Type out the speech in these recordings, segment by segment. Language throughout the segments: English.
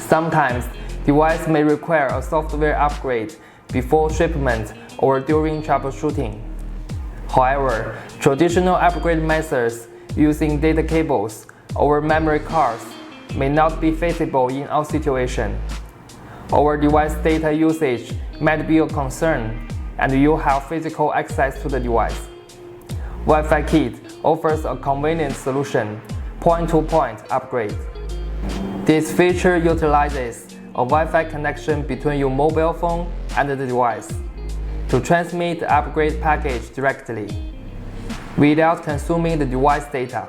Sometimes, device may require a software upgrade before shipment or during troubleshooting. However, traditional upgrade methods using data cables or memory cards may not be feasible in all situations. Our device data usage might be a concern, and you have physical access to the device. WiFiKit offers a convenient solution, point-to-point upgrade. This feature utilizes a Wi-Fi connection between your mobile phone and the device to transmit the upgrade package directly, without consuming the device data.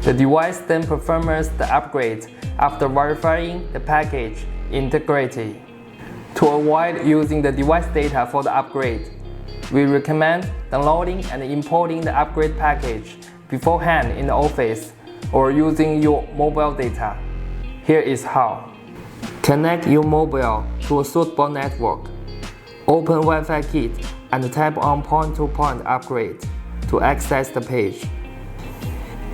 The device then performs the upgrade after verifying the package integrity. To avoid using the device data for the upgrade, we recommend downloading and importing the upgrade package beforehand in the office or using your mobile data. Here is how. Connect your mobile to a suitable network. Open WiFiKit and tap on point-to-point upgrade to access the page.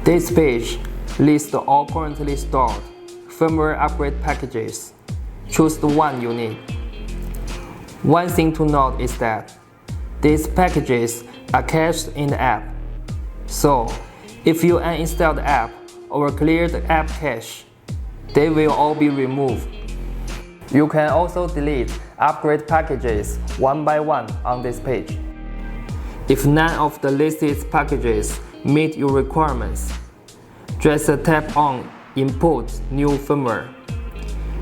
This page lists all currently stored firmware upgrade packages. Choose the one you need. One thing to note is that these packages are cached in the app. So, if you uninstall the app or clear the app cache, they will all be removed. You can also delete upgrade packages one by one on this page. If none of the listed packages meet your requirements, just tap on Input New Firmware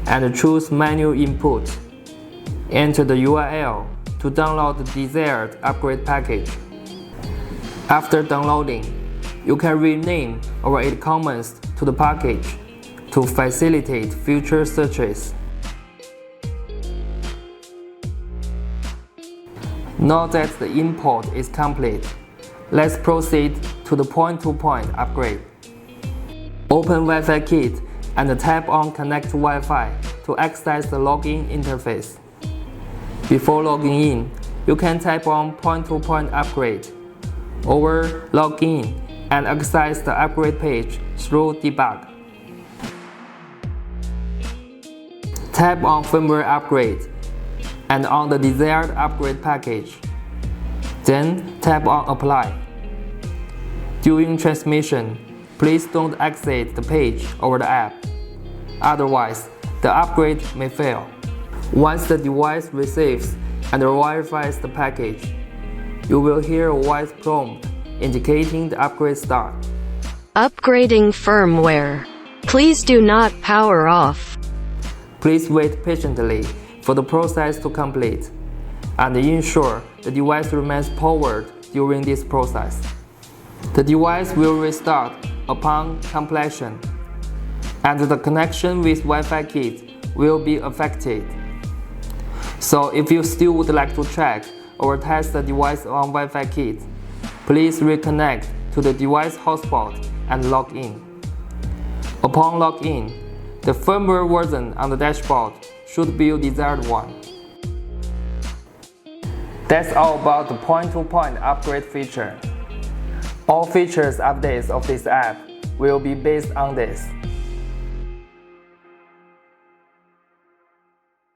and choose Manual Input. Enter the URL to download the desired upgrade package. After downloading, you can rename or add comments to the package to facilitate future searches. Now that the import is complete, let's proceed to the point-to-point upgrade. Open WiFiKit and tap on Connect to Wi-Fi to access the login interface. Before logging in, you can tap on point-to-point upgrade or log in and access the upgrade page through debug. Tap on Firmware Upgrade and on the desired upgrade package. Then tap on Apply. During transmission, please don't exit the page or the app. Otherwise, the upgrade may fail. Once the device receives and verifies the package, you will hear a voice prompt indicating the upgrade start. Upgrading firmware. Please do not power off. Please wait patiently for the process to complete and ensure the device remains powered during this process. The device will restart upon completion, and the connection with WiFiKit will be affected. So if you still would like to check or test the device on WiFiKit, please reconnect to the device hotspot and log in. Upon login, the firmware version on the dashboard should be your desired one. That's all about the point-to-point upgrade feature. All features updates of this app will be based on this.